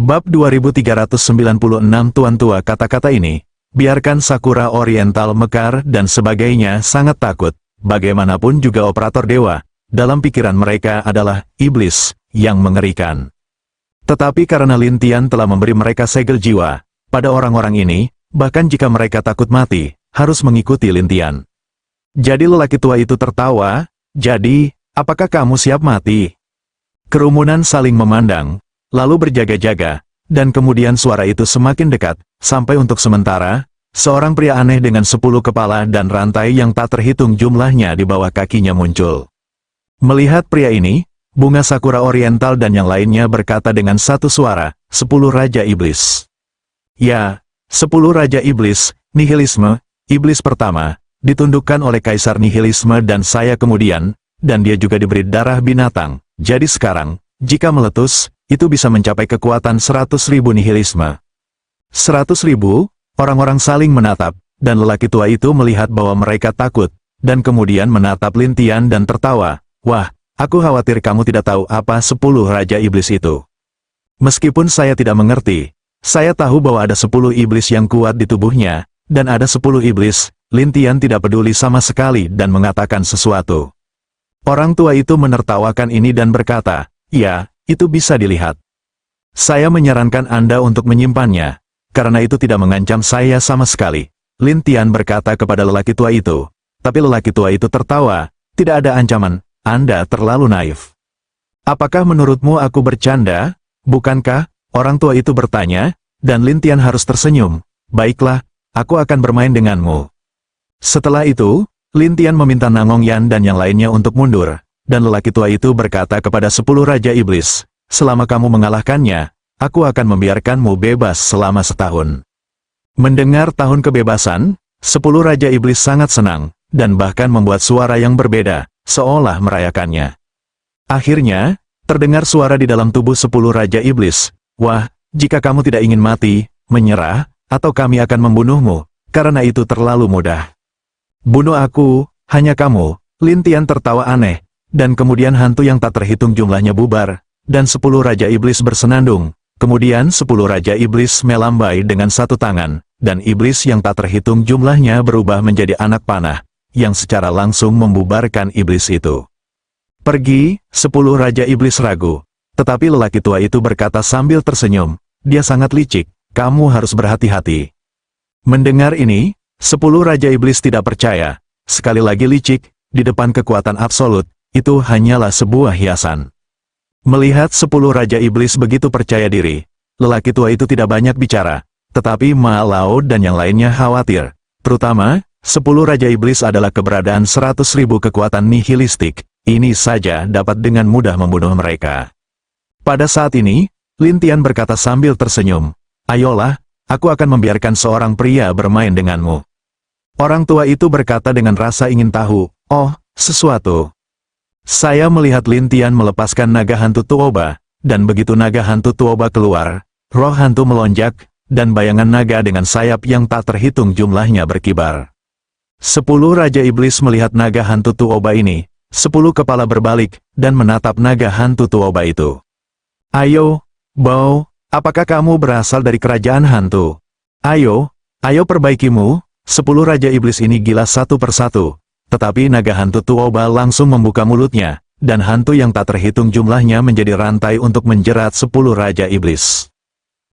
Bab 2396 Tuan tua kata-kata ini, biarkan Sakura Oriental mekar dan sebagainya sangat takut, bagaimanapun juga operator dewa, dalam pikiran mereka adalah iblis yang mengerikan. Tetapi karena Lintian telah memberi mereka segel jiwa, pada orang-orang ini, bahkan jika mereka takut mati, harus mengikuti Lintian. Jadi lelaki tua itu tertawa, jadi, apakah kamu siap mati? Kerumunan saling memandang, lalu berjaga-jaga, dan kemudian suara itu semakin dekat, sampai untuk sementara, seorang pria aneh dengan 10 kepala dan rantai yang tak terhitung jumlahnya di bawah kakinya muncul. Melihat pria ini, bunga Sakura Oriental dan yang lainnya berkata dengan satu suara, 10 Raja Iblis. Ya, 10 Raja Iblis, nihilisme, iblis pertama, ditundukkan oleh Kaisar Nihilisme dan saya kemudian, dan dia juga diberi darah binatang, jadi sekarang, jika meletus, itu bisa mencapai kekuatan 100.000 nihilisme. 100.000, orang-orang saling menatap, dan lelaki tua itu melihat bahwa mereka takut, dan kemudian menatap Lintian dan tertawa, wah, aku khawatir kamu tidak tahu apa 10 Raja Iblis itu. Meskipun saya tidak mengerti, saya tahu bahwa ada 10 iblis yang kuat di tubuhnya, dan ada 10 iblis, Lintian tidak peduli sama sekali dan mengatakan sesuatu. Orang tua itu menertawakan ini dan berkata, ya, itu bisa dilihat. Saya menyarankan Anda untuk menyimpannya, karena itu tidak mengancam saya sama sekali. Lintian berkata kepada lelaki tua itu, tapi lelaki tua itu tertawa, tidak ada ancaman, Anda terlalu naif. Apakah menurutmu aku bercanda? Bukankah? Orang tua itu bertanya, dan Lintian harus tersenyum. Baiklah, aku akan bermain denganmu. Setelah itu, Lintian meminta Nangongyan dan yang lainnya untuk mundur. Dan lelaki tua itu berkata kepada 10 Raja Iblis, selama kamu mengalahkannya, aku akan membiarkanmu bebas selama setahun. Mendengar tahun kebebasan, 10 Raja Iblis sangat senang, dan bahkan membuat suara yang berbeda, seolah merayakannya. Akhirnya, terdengar suara di dalam tubuh 10 Raja Iblis, wah, jika kamu tidak ingin mati, menyerah, atau kami akan membunuhmu, karena itu terlalu mudah. Bunuh aku, hanya kamu. Lintian tertawa aneh. Dan kemudian hantu yang tak terhitung jumlahnya bubar, dan 10 Raja Iblis bersenandung, kemudian 10 Raja Iblis melambai dengan satu tangan, dan iblis yang tak terhitung jumlahnya berubah menjadi anak panah, yang secara langsung membubarkan iblis itu. Pergi, 10 Raja Iblis ragu, tetapi lelaki tua itu berkata sambil tersenyum, dia sangat licik, kamu harus berhati-hati. Mendengar ini, 10 Raja Iblis tidak percaya, sekali lagi licik, di depan kekuatan absolut, itu hanyalah sebuah hiasan. Melihat 10 Raja Iblis begitu percaya diri, lelaki tua itu tidak banyak bicara, tetapi Ma Lao dan yang lainnya khawatir. Terutama, 10 Raja Iblis adalah keberadaan 100.000 kekuatan nihilistik, ini saja dapat dengan mudah membunuh mereka. Pada saat ini, Lintian berkata sambil tersenyum, ayolah, aku akan membiarkan seorang pria bermain denganmu. Orang tua itu berkata dengan rasa ingin tahu, oh, sesuatu. Saya melihat Lintian melepaskan naga hantu Tuoba, dan begitu naga hantu Tuoba keluar, roh hantu melonjak, dan bayangan naga dengan sayap yang tak terhitung jumlahnya berkibar. 10 Raja Iblis melihat naga hantu Tuoba ini, 10 kepala berbalik, dan menatap naga hantu Tuoba itu. Ayo, Bao, apakah kamu berasal dari kerajaan hantu? Ayo perbaikimu, 10 Raja Iblis ini gila satu persatu. Tetapi naga hantu Tuoba langsung membuka mulutnya, dan hantu yang tak terhitung jumlahnya menjadi rantai untuk menjerat 10 Raja Iblis.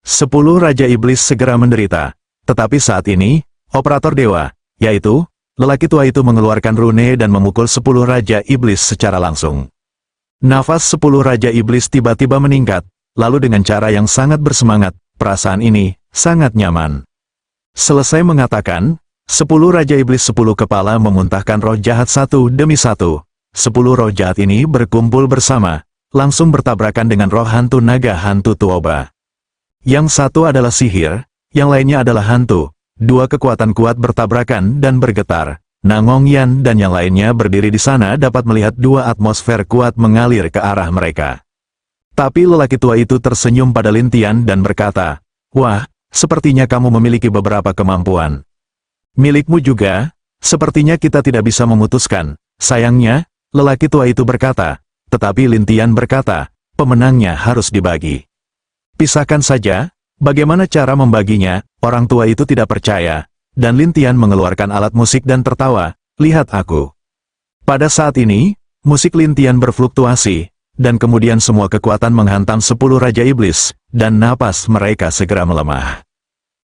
10 Raja Iblis segera menderita, tetapi saat ini, operator dewa, yaitu, lelaki tua itu mengeluarkan rune dan memukul 10 Raja Iblis secara langsung. Nafas 10 Raja Iblis tiba-tiba meningkat, lalu dengan cara yang sangat bersemangat, perasaan ini, sangat nyaman. Selesai mengatakan, 10 Raja Iblis 10 kepala memuntahkan roh jahat satu demi satu. 10 roh jahat ini berkumpul bersama, langsung bertabrakan dengan roh hantu naga hantu Tuoba. Yang satu adalah sihir, yang lainnya adalah hantu. Dua kekuatan kuat bertabrakan dan bergetar. Nangongyan dan yang lainnya berdiri di sana dapat melihat dua atmosfer kuat mengalir ke arah mereka. Tapi lelaki tua itu tersenyum pada Lintian dan berkata, wah, sepertinya kamu memiliki beberapa kemampuan. Milikmu juga, sepertinya kita tidak bisa memutuskan. Sayangnya, lelaki tua itu berkata, tetapi Lintian berkata, pemenangnya harus dibagi. Pisahkan saja, bagaimana cara membaginya, orang tua itu tidak percaya, dan Lin Tian mengeluarkan alat musik dan tertawa, lihat aku. Pada saat ini, musik Lin Tian berfluktuasi, dan kemudian semua kekuatan menghantam 10 Raja Iblis, dan napas mereka segera melemah.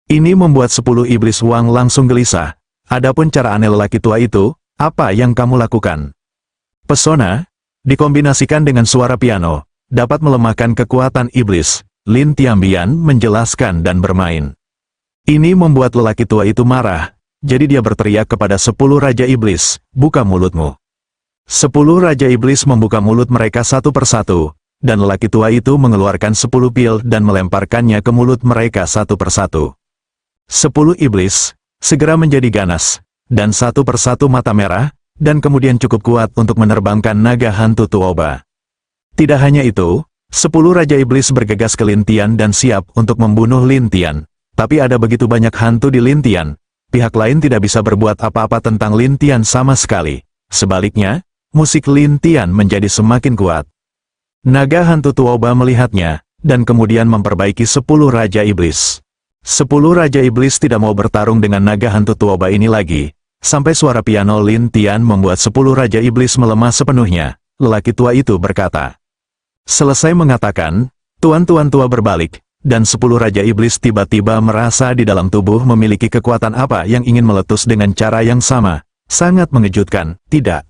Ini membuat 10 Iblis Wang langsung gelisah. Adapun cara aneh lelaki tua itu, apa yang kamu lakukan? Pesona, dikombinasikan dengan suara piano, dapat melemahkan kekuatan iblis, Lin Tianbian menjelaskan dan bermain. Ini membuat lelaki tua itu marah, jadi dia berteriak kepada 10 Raja Iblis, buka mulutmu. 10 Raja Iblis membuka mulut mereka satu persatu, dan lelaki tua itu mengeluarkan 10 pil dan melemparkannya ke mulut mereka satu persatu. 10 Iblis segera menjadi ganas, dan satu persatu mata merah, dan kemudian cukup kuat untuk menerbangkan naga hantu Tuoba. Tidak hanya itu, 10 Raja Iblis bergegas ke Lin Tian dan siap untuk membunuh Lin Tian. Tapi ada begitu banyak hantu di Lin Tian, pihak lain tidak bisa berbuat apa-apa tentang Lin Tian sama sekali. Sebaliknya, musik Lin Tian menjadi semakin kuat. Naga hantu Tuoba melihatnya, dan kemudian memperbaiki 10 Raja Iblis. 10 Raja Iblis tidak mau bertarung dengan naga hantu Tuoba ini lagi, sampai suara piano Lin Tian membuat 10 Raja Iblis melemah sepenuhnya. Lelaki tua itu berkata. Selesai mengatakan, tuan-tuan tua berbalik, dan 10 Raja Iblis tiba-tiba merasa di dalam tubuh memiliki kekuatan apa yang ingin meletus dengan cara yang sama. Sangat mengejutkan, tidak?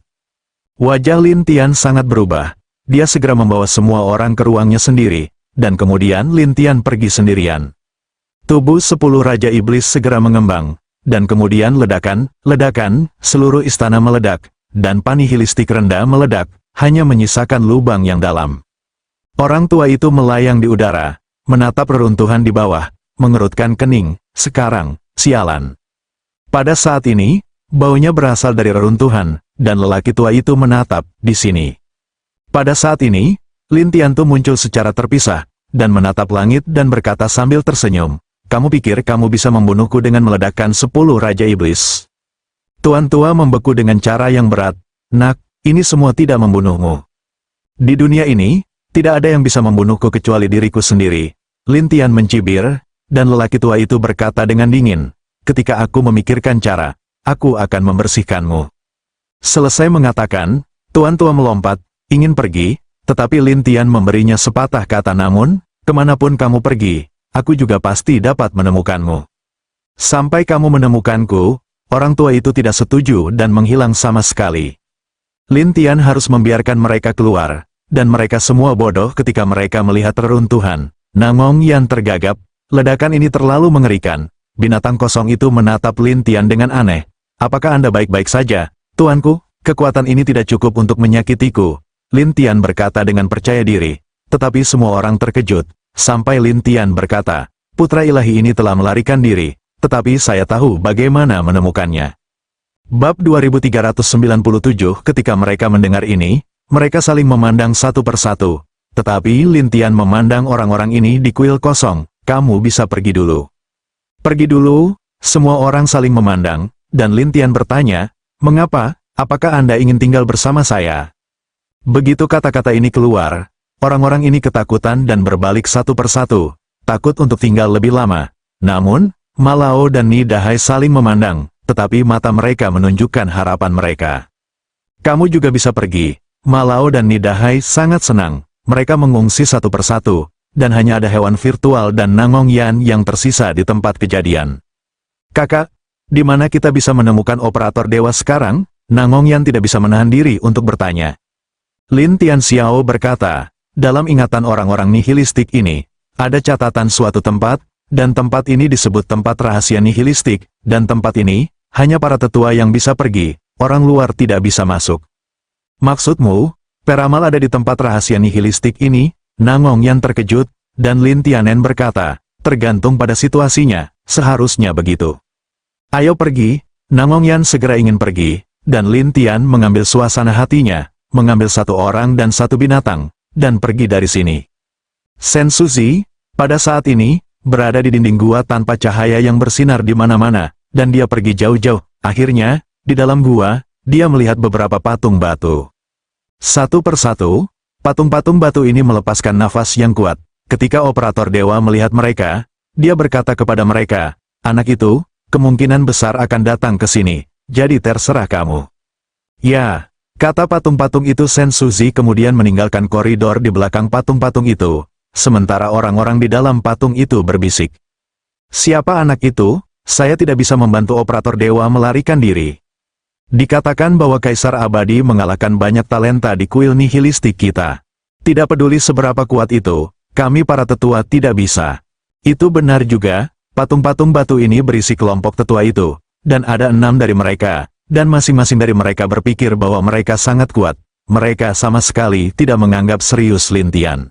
Wajah Lin Tian sangat berubah. Dia segera membawa semua orang ke ruangnya sendiri, dan kemudian Lin Tian pergi sendirian. Tubuh 10 Raja Iblis segera mengembang, dan kemudian ledakan, seluruh istana meledak, dan panihilistik rendah meledak, hanya menyisakan lubang yang dalam. Orang tua itu melayang di udara, menatap reruntuhan di bawah, mengerutkan kening, sekarang, sialan. Pada saat ini, baunya berasal dari reruntuhan, dan lelaki tua itu menatap, di sini. Pada saat ini, Lin Tiantu muncul secara terpisah, dan menatap langit dan berkata sambil tersenyum. Kamu pikir kamu bisa membunuhku dengan meledakkan 10 Raja Iblis? Tuan tua membeku dengan cara yang berat. Nak, ini semua tidak membunuhmu. Di dunia ini, tidak ada yang bisa membunuhku kecuali diriku sendiri. Lin Tian mencibir, dan lelaki tua itu berkata dengan dingin. Ketika aku memikirkan cara, aku akan membersihkanmu. Selesai mengatakan, tuan tua melompat, ingin pergi, tetapi Lin Tian memberinya sepatah kata namun, kemanapun kamu pergi, aku juga pasti dapat menemukanmu. Sampai kamu menemukanku, orang tua itu tidak setuju dan menghilang sama sekali. Lin Tian harus membiarkan mereka keluar, dan mereka semua bodoh ketika mereka melihat reruntuhan. Nangong yang tergagap, ledakan ini terlalu mengerikan. Binatang kosong itu menatap Lin Tian dengan aneh. Apakah Anda baik-baik saja, tuanku? Kekuatan ini tidak cukup untuk menyakitiku. Lin Tian berkata dengan percaya diri, tetapi semua orang terkejut. Sampai Lin Tian berkata, putra ilahi ini telah melarikan diri, tetapi saya tahu bagaimana menemukannya. Bab 2397. Ketika mereka mendengar ini, mereka saling memandang satu persatu. Tetapi Lin Tian memandang orang-orang ini di kuil kosong, kamu bisa pergi dulu. Pergi dulu, semua orang saling memandang, dan Lin Tian bertanya, mengapa, apakah Anda ingin tinggal bersama saya? Begitu kata-kata ini keluar, orang-orang ini ketakutan dan berbalik satu persatu, takut untuk tinggal lebih lama. Namun, Ma Lao dan Ni Dahai saling memandang, tetapi mata mereka menunjukkan harapan mereka. Kamu juga bisa pergi. Ma Lao dan Ni Dahai sangat senang, mereka mengungsi satu persatu, dan hanya ada hewan virtual dan Nangong Yan yang tersisa di tempat kejadian. Kakak, di mana kita bisa menemukan operator dewa sekarang? Nangong Yan tidak bisa menahan diri untuk bertanya. Lin Tian Xiao berkata, dalam ingatan orang-orang nihilistik ini, ada catatan suatu tempat, dan tempat ini disebut tempat rahasia nihilistik, dan tempat ini, hanya para tetua yang bisa pergi, orang luar tidak bisa masuk. Maksudmu, peramal ada di tempat rahasia nihilistik ini? Nangong Yan terkejut, dan Lin Tianen berkata, tergantung pada situasinya, seharusnya begitu. Ayo pergi, Nangong Yan segera ingin pergi, dan Lin Tian mengambil suasana hatinya, mengambil satu orang dan satu binatang, dan pergi dari sini. Sen Suzi, pada saat ini, berada di dinding gua tanpa cahaya yang bersinar di mana-mana, dan dia pergi jauh-jauh. Akhirnya, di dalam gua, dia melihat beberapa patung batu. Satu persatu, patung-patung batu ini melepaskan nafas yang kuat, Ketika operator dewa melihat mereka, dia berkata kepada mereka, "Anak itu, kemungkinan besar akan datang ke sini, jadi terserah kamu." "Ya," kata patung-patung itu. Sensuzi kemudian meninggalkan koridor di belakang patung-patung itu, sementara orang-orang di dalam patung itu berbisik. "Siapa anak itu? Saya tidak bisa membantu operator dewa melarikan diri." Dikatakan bahwa Kaisar Abadi mengalahkan banyak talenta di kuil nihilistik kita. Tidak peduli seberapa kuat itu, kami para tetua tidak bisa. Itu benar juga, patung-patung batu ini berisi kelompok tetua itu, dan ada 6 dari mereka, dan masing-masing dari mereka berpikir bahwa mereka sangat kuat. Mereka sama sekali tidak menganggap serius Lin Tian.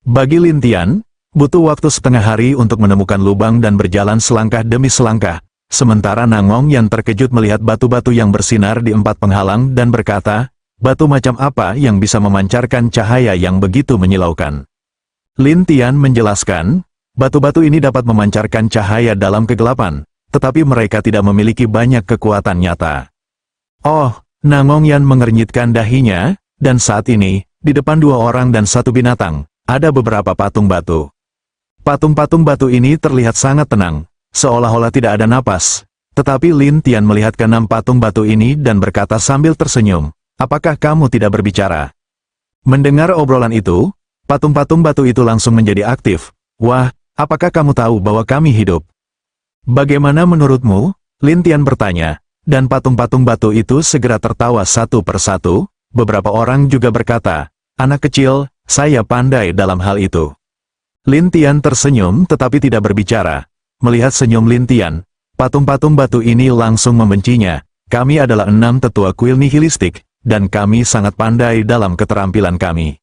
Bagi Lin Tian, butuh waktu setengah hari untuk menemukan lubang dan berjalan selangkah demi selangkah. Sementara Nangong yang terkejut melihat batu-batu yang bersinar di 4 penghalang dan berkata, "Batu macam apa yang bisa memancarkan cahaya yang begitu menyilaukan?" Lin Tian menjelaskan, batu-batu ini dapat memancarkan cahaya dalam kegelapan, tetapi mereka tidak memiliki banyak kekuatan nyata. "Oh," Nangong Yan mengernyitkan dahinya, dan saat ini, di depan 2 orang dan 1 binatang, ada beberapa patung batu. Patung-patung batu ini terlihat sangat tenang, seolah-olah tidak ada napas. Tetapi Lin Tian melihat ke-6 patung batu ini dan berkata sambil tersenyum, "Apakah kamu tidak berbicara?" Mendengar obrolan itu, patung-patung batu itu langsung menjadi aktif. "Wah, apakah kamu tahu bahwa kami hidup?" "Bagaimana menurutmu?" Lin Tian bertanya, dan patung-patung batu itu segera tertawa satu persatu. Beberapa orang juga berkata, "Anak kecil, saya pandai dalam hal itu." Lin Tian tersenyum tetapi tidak berbicara. Melihat senyum Lin Tian, patung-patung batu ini langsung membencinya. "Kami adalah 6 tetua kuil nihilistik, dan kami sangat pandai dalam keterampilan kami."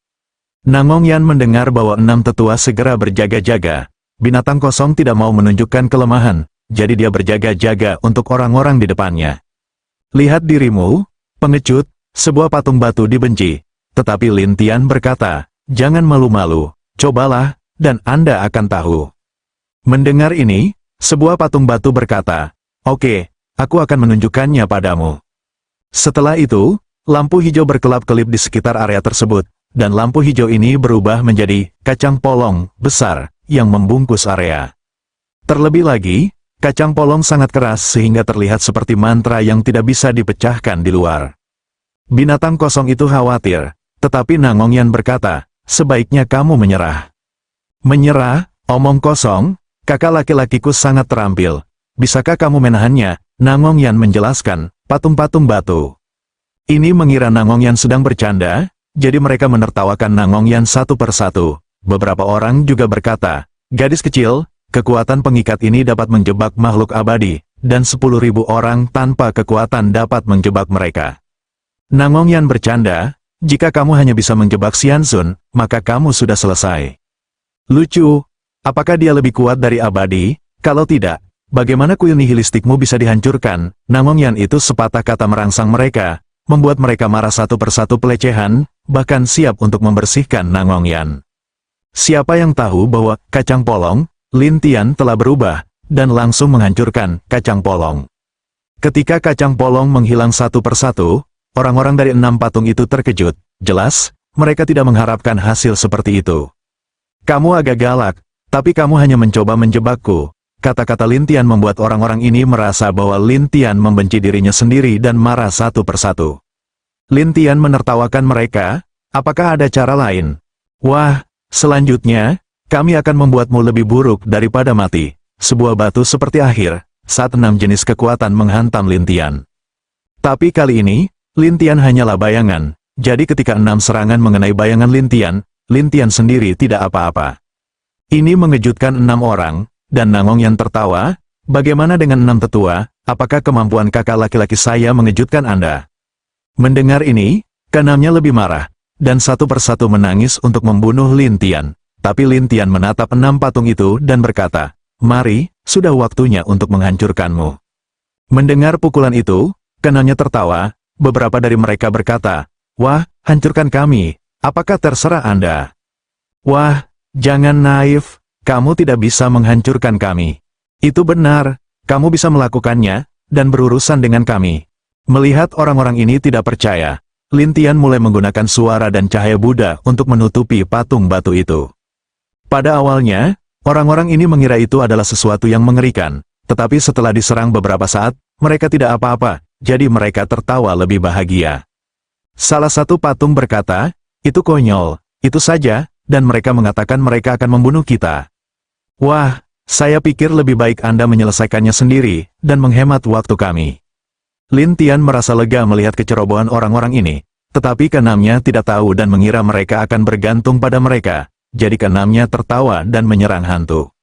Nangong Yan mendengar bahwa 6 tetua segera berjaga-jaga. Binatang kosong tidak mau menunjukkan kelemahan, jadi dia berjaga-jaga untuk orang-orang di depannya. "Lihat dirimu, pengecut," sebuah patung batu dibenci. Tetapi Lin Tian berkata, "Jangan malu-malu, cobalah, dan Anda akan tahu." Mendengar ini, sebuah patung batu berkata, "Oke, aku akan menunjukkannya padamu." Setelah itu, lampu hijau berkelap-kelip di sekitar area tersebut, dan lampu hijau ini berubah menjadi kacang polong besar yang membungkus area. Terlebih lagi, kacang polong sangat keras sehingga terlihat seperti mantra yang tidak bisa dipecahkan di luar. Binatang kosong itu khawatir, tetapi Nangong Yan berkata, "Sebaiknya kamu menyerah." "Menyerah? Omong kosong, kakak laki-lakiku sangat terampil. Bisakah kamu menahannya?" Nangong Yan menjelaskan, "Patung-patung batu." Ini mengira Nangong Yan sedang bercanda, jadi mereka menertawakan Nangong Yan satu persatu. Beberapa orang juga berkata, "Gadis kecil, kekuatan pengikat ini dapat menjebak makhluk abadi, dan 10.000 orang tanpa kekuatan dapat menjebak mereka." Nangong Yan bercanda, "Jika kamu hanya bisa menjebak Xianzun, maka kamu sudah selesai." "Lucu. Apakah dia lebih kuat dari abadi? Kalau tidak, bagaimana kuil nihilistikmu bisa dihancurkan?" Nangong Yan itu sepatah kata merangsang mereka, membuat mereka marah satu persatu pelecehan, bahkan siap untuk membersihkan Nangong Yan. Siapa yang tahu bahwa kacang polong, Lin Tian telah berubah, dan langsung menghancurkan kacang polong. Ketika kacang polong menghilang satu persatu, orang-orang dari 6 patung itu terkejut. Jelas, mereka tidak mengharapkan hasil seperti itu. "Kamu agak galak, tapi kamu hanya mencoba menjebakku." Kata-kata Lin Tian membuat orang-orang ini merasa bahwa Lin Tian membenci dirinya sendiri dan marah satu persatu. Lin Tian menertawakan mereka, "Apakah ada cara lain?" "Wah, selanjutnya, kami akan membuatmu lebih buruk daripada mati." Sebuah batu seperti akhir, saat 6 jenis kekuatan menghantam Lin Tian. Tapi kali ini, Lin Tian hanyalah bayangan, jadi ketika 6 serangan mengenai bayangan Lin Tian sendiri tidak apa-apa. Ini mengejutkan 6 orang, dan Nangong Yan tertawa, "Bagaimana dengan 6 tetua, apakah kemampuan kakak laki-laki saya mengejutkan Anda?" Mendengar ini, ke-6-nya lebih marah, dan satu persatu menangis untuk membunuh Lin Tian. Tapi Lin Tian menatap 6 patung itu dan berkata, "Mari, sudah waktunya untuk menghancurkanmu." Mendengar pukulan itu, ke-6-nya tertawa, beberapa dari mereka berkata, "Wah, hancurkan kami, apakah terserah Anda?" "Wah, jangan naif, kamu tidak bisa menghancurkan kami." "Itu benar, kamu bisa melakukannya, dan berurusan dengan kami." Melihat orang-orang ini tidak percaya, Lin Tian mulai menggunakan suara dan cahaya Buddha untuk menutupi patung batu itu. Pada awalnya, orang-orang ini mengira itu adalah sesuatu yang mengerikan, tetapi setelah diserang beberapa saat, mereka tidak apa-apa, jadi mereka tertawa lebih bahagia. Salah satu patung berkata, "Itu konyol, itu saja," dan mereka mengatakan mereka akan membunuh kita. Wah, saya pikir lebih baik Anda menyelesaikannya sendiri, dan menghemat waktu kami. Lin Tian merasa lega melihat kecerobohan orang-orang ini, tetapi keenamnya tidak tahu dan mengira mereka akan bergantung pada mereka, jadi keenamnya tertawa dan menyerang hantu.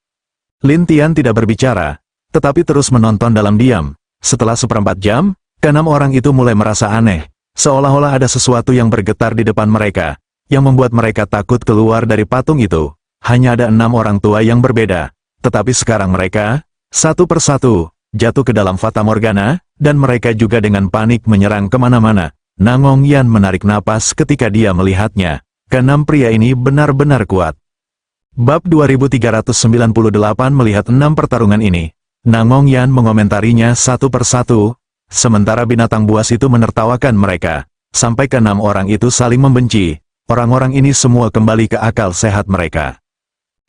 Lin Tian tidak berbicara, tetapi terus menonton dalam diam. Setelah seperempat jam, keenam orang itu mulai merasa aneh, seolah-olah ada sesuatu yang bergetar di depan mereka, yang membuat mereka takut keluar dari patung itu. Hanya ada 6 orang tua yang berbeda, tetapi sekarang mereka, satu persatu, jatuh ke dalam Fata Morgana, dan mereka juga dengan panik menyerang kemana-mana. Nangong Yan menarik napas ketika dia melihatnya. Keenam pria ini benar-benar kuat. Bab 2398 melihat 6 pertarungan ini. Nangong Yan mengomentarinya satu persatu, sementara binatang buas itu menertawakan mereka. Sampai ke-6 orang itu saling membenci. Orang-orang ini semua kembali ke akal sehat mereka.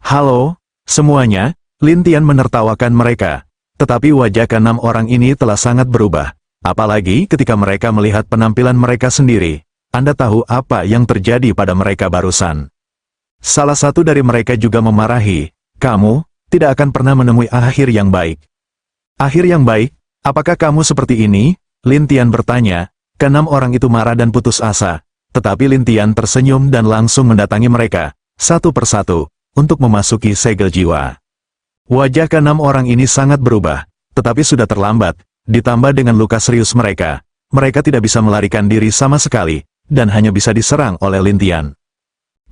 "Halo, semuanya," Lin Tian menertawakan mereka. Tetapi wajah ke-6 orang ini telah sangat berubah. Apalagi ketika mereka melihat penampilan mereka sendiri. Anda tahu apa yang terjadi pada mereka barusan. Salah satu dari mereka juga memarahi, "Kamu tidak akan pernah menemui akhir yang baik." "Akhir yang baik? Apakah kamu seperti ini?" Lin Tian bertanya. Ke-6 orang itu marah dan putus asa. Tetapi Lin Tian tersenyum dan langsung mendatangi mereka, satu persatu, untuk memasuki segel jiwa. Wajah ke-6 orang ini sangat berubah, tetapi sudah terlambat, ditambah dengan luka serius mereka. Mereka tidak bisa melarikan diri sama sekali, dan hanya bisa diserang oleh Lin Tian.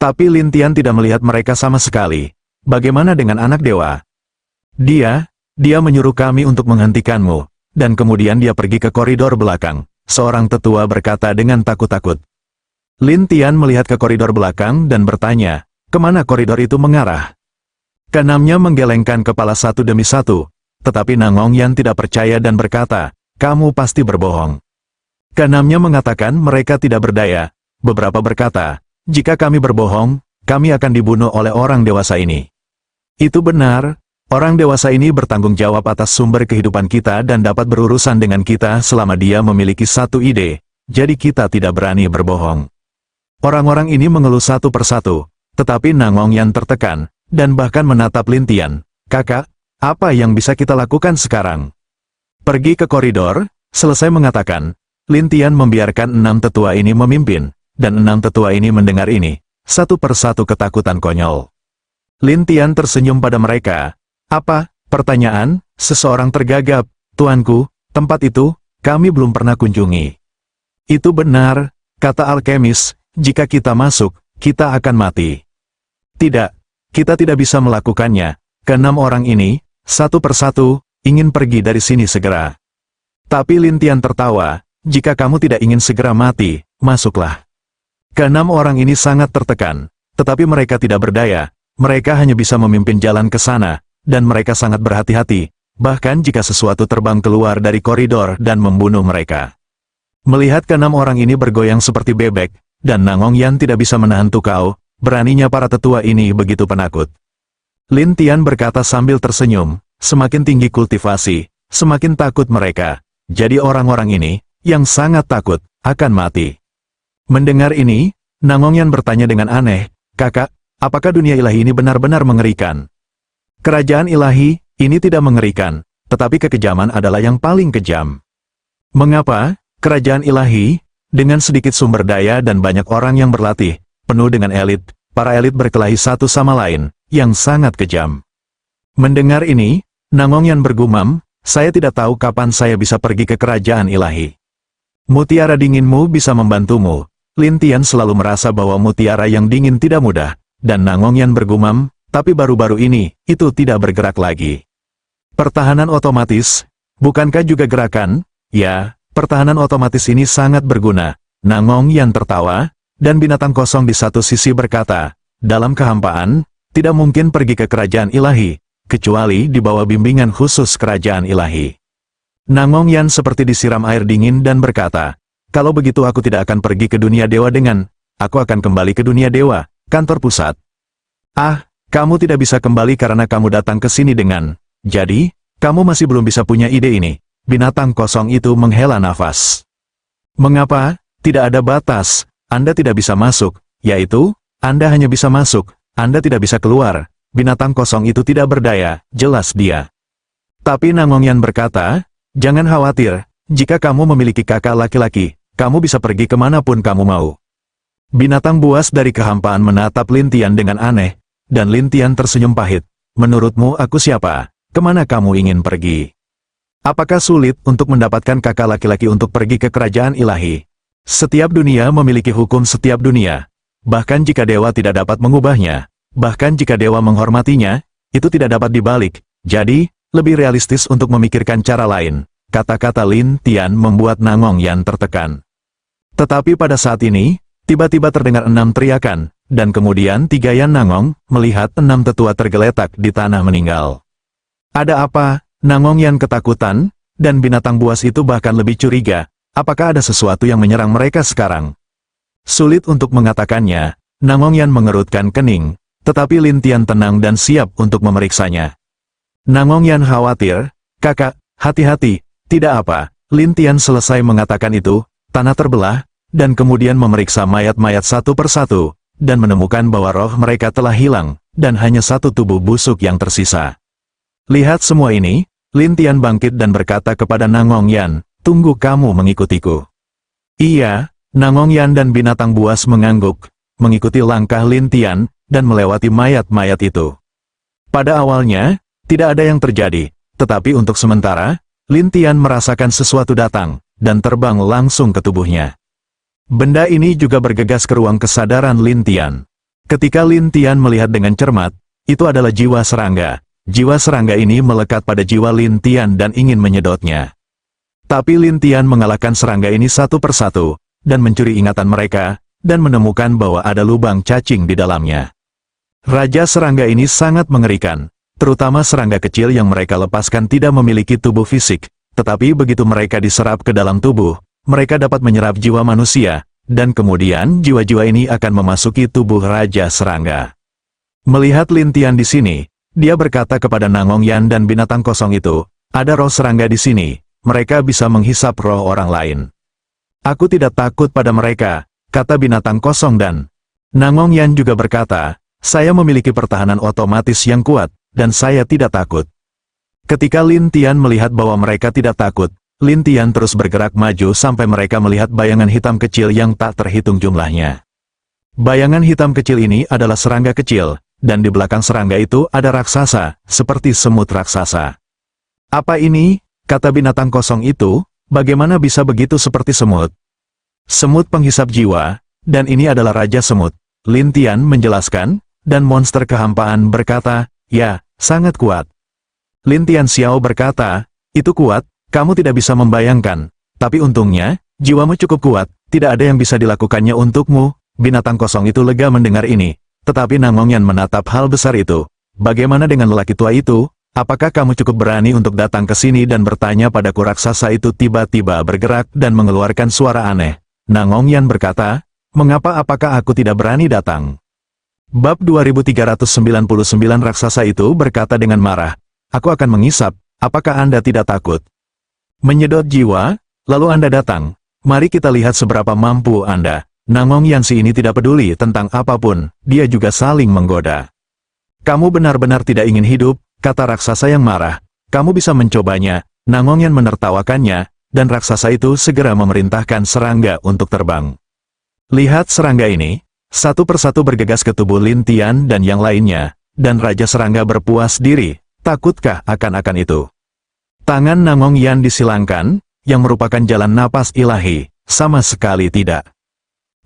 Tapi Lin Tian tidak melihat mereka sama sekali. Bagaimana dengan anak dewa? Dia menyuruh kami untuk menghentikanmu, dan kemudian dia pergi ke koridor belakang, seorang tetua berkata dengan takut-takut. Lin Tian melihat ke koridor belakang dan bertanya, kemana koridor itu mengarah? Keenamnya menggelengkan kepala satu demi satu, tetapi Nangong Yan tidak percaya dan berkata, "Kamu pasti berbohong." Keenamnya mengatakan mereka tidak berdaya. Beberapa berkata, "Jika kami berbohong, kami akan dibunuh oleh orang dewasa ini." Itu benar, orang dewasa ini bertanggung jawab atas sumber kehidupan kita dan dapat berurusan dengan kita selama dia memiliki satu ide, jadi kita tidak berani berbohong. Orang-orang ini mengeluh satu persatu, tetapi Nangong Yan tertekan, dan bahkan menatap Lin Tian. "Kakak, apa yang bisa kita lakukan sekarang?" "Pergi ke koridor," selesai mengatakan. Lin Tian membiarkan 6 tetua ini memimpin, dan 6 tetua ini mendengar ini, satu persatu ketakutan konyol. Lin Tian tersenyum pada mereka. "Apa?" pertanyaan, seseorang tergagap. "Tuanku, tempat itu, kami belum pernah kunjungi." "Itu benar," kata alkemis, "jika kita masuk, kita akan mati." "Tidak. Kita tidak bisa melakukannya." Ke-6 orang ini, satu persatu, ingin pergi dari sini segera. Tapi Lin Tian tertawa, "Jika kamu tidak ingin segera mati, masuklah." Ke-6 orang ini sangat tertekan, tetapi mereka tidak berdaya, mereka hanya bisa memimpin jalan ke sana, dan mereka sangat berhati-hati, bahkan jika sesuatu terbang keluar dari koridor dan membunuh mereka. Melihat ke-6 orang ini bergoyang seperti bebek, dan Nangong Yan tidak bisa menahan tukau, beraninya para tetua ini begitu penakut. Lin Tian berkata sambil tersenyum, semakin tinggi kultivasi, semakin takut mereka. Jadi orang-orang ini, yang sangat takut, akan mati. Mendengar ini, Nangong Yan bertanya dengan aneh, "Kakak, apakah dunia ilahi ini benar-benar mengerikan?" "Kerajaan ilahi, ini tidak mengerikan, tetapi kekejaman adalah yang paling kejam." "Mengapa? Kerajaan ilahi, dengan sedikit sumber daya dan banyak orang yang berlatih, penuh dengan elit, para elit berkelahi satu sama lain, yang sangat kejam." Mendengar ini, Nangong Yan bergumam, "Saya tidak tahu kapan saya bisa pergi ke kerajaan ilahi." "Mutiara dinginmu bisa membantumu." Lin Tian selalu merasa bahwa mutiara yang dingin tidak mudah, dan Nangong Yan bergumam, "Tapi baru-baru ini, itu tidak bergerak lagi." "Pertahanan otomatis, bukankah juga gerakan?" "Ya, pertahanan otomatis ini sangat berguna." Nangong Yan tertawa, dan binatang kosong di satu sisi berkata, "Dalam kehampaan, tidak mungkin pergi ke kerajaan ilahi, kecuali di bawah bimbingan khusus kerajaan ilahi." Nangong Yan seperti disiram air dingin dan berkata, "Kalau begitu aku tidak akan pergi ke dunia dewa aku akan kembali ke dunia dewa, kantor pusat." "Ah, Kamu tidak bisa kembali karena kamu datang ke sini dengan... Jadi, kamu masih belum bisa punya ide ini. Binatang kosong itu menghela nafas. Mengapa? Tidak ada batas. Anda tidak bisa masuk. Yaitu, Anda hanya bisa masuk. Anda tidak bisa keluar. Binatang kosong itu tidak berdaya, jelas dia. Tapi Nangongyan berkata, jangan khawatir. Jika kamu memiliki kakak laki-laki, kamu bisa pergi kemanapun kamu mau. Binatang buas dari kehampaan menatap Lin Tian dengan aneh, dan Lin Tian tersenyum pahit. Menurutmu aku siapa? Kemana kamu ingin pergi? Apakah sulit untuk mendapatkan kakak laki-laki untuk pergi ke kerajaan ilahi? Setiap dunia memiliki hukum setiap dunia. Bahkan jika dewa tidak dapat mengubahnya, bahkan jika dewa menghormatinya, itu tidak dapat dibalik. Jadi, lebih realistis untuk memikirkan cara lain. Kata-kata Lin Tian membuat Nangongyan tertekan. Tetapi pada saat ini, tiba-tiba terdengar 6 teriakan, dan kemudian 3 Yan Nangong melihat 6 tetua tergeletak di tanah meninggal. Ada apa? Nangongyan ketakutan, dan binatang buas itu bahkan lebih curiga. Apakah ada sesuatu yang menyerang mereka sekarang? Sulit untuk mengatakannya. Nangongyan mengerutkan kening, tetapi Lin Tian tenang dan siap untuk memeriksanya. Nangongyan khawatir, kakak, hati-hati, tidak apa. Lin Tian selesai mengatakan itu, tanah terbelah, dan kemudian memeriksa mayat-mayat satu persatu, dan menemukan bahwa roh mereka telah hilang, dan hanya satu tubuh busuk yang tersisa. Lihat semua ini, Lin Tian bangkit dan berkata kepada Nangongyan, tunggu kamu mengikutiku. Iya, Nangongyan dan binatang buas mengangguk, mengikuti langkah Lin Tian, dan melewati mayat-mayat itu. Pada awalnya, tidak ada yang terjadi, tetapi untuk sementara, Lin Tian merasakan sesuatu datang, dan terbang langsung ke tubuhnya. Benda ini juga bergegas ke ruang kesadaran Lin Tian. Ketika Lin Tian melihat dengan cermat, itu adalah jiwa serangga. Jiwa serangga ini melekat pada jiwa Lin Tian dan ingin menyedotnya. Tapi Lin Tian mengalahkan serangga ini satu persatu, dan mencuri ingatan mereka, dan menemukan bahwa ada lubang cacing di dalamnya. Raja serangga ini sangat mengerikan, terutama serangga kecil yang mereka lepaskan tidak memiliki tubuh fisik, tetapi begitu mereka diserap ke dalam tubuh, mereka dapat menyerap jiwa manusia, dan kemudian jiwa-jiwa ini akan memasuki tubuh Raja Serangga. Melihat Lin Tian di sini, dia berkata kepada Nangongyan dan binatang kosong itu, ada roh serangga di sini, mereka bisa menghisap roh orang lain. Aku tidak takut pada mereka, kata binatang kosong dan Nangongyan juga berkata, saya memiliki pertahanan otomatis yang kuat, dan saya tidak takut. Ketika Lin Tian melihat bahwa mereka tidak takut, Lin Tian terus bergerak maju sampai mereka melihat bayangan hitam kecil yang tak terhitung jumlahnya. Bayangan hitam kecil ini adalah serangga kecil, dan di belakang serangga itu ada raksasa, seperti semut raksasa. Apa ini? Kata binatang kosong itu, bagaimana bisa begitu seperti semut? Semut penghisap jiwa, dan ini adalah Raja Semut. Lin Tian menjelaskan, dan monster kehampaan berkata, ya, sangat kuat. Lin Tian Xiao berkata, itu kuat. Kamu tidak bisa membayangkan, tapi untungnya, jiwamu cukup kuat, tidak ada yang bisa dilakukannya untukmu. Binatang kosong itu lega mendengar ini, tetapi Nangongyan menatap hal besar itu. Bagaimana dengan lelaki tua itu? Apakah kamu cukup berani untuk datang ke sini dan bertanya padaku? Raksasa itu tiba-tiba bergerak dan mengeluarkan suara aneh. Nangongyan berkata, mengapa apakah aku tidak berani datang? Bab 2399 raksasa itu berkata dengan marah, aku akan mengisap, apakah Anda tidak takut? Menyedot jiwa, lalu Anda datang. Mari kita lihat seberapa mampu Anda. Nangongyan si ini tidak peduli tentang apapun, dia juga saling menggoda. Kamu benar-benar tidak ingin hidup, kata raksasa yang marah. Kamu bisa mencobanya. Nangongyan menertawakannya, dan raksasa itu segera memerintahkan serangga untuk terbang. Lihat serangga ini, satu persatu bergegas ke tubuh Lin Tian dan yang lainnya, dan Raja Serangga berpuas diri. Takutkah akan itu? Tangan Nangongyan disilangkan, yang merupakan jalan napas ilahi, sama sekali tidak.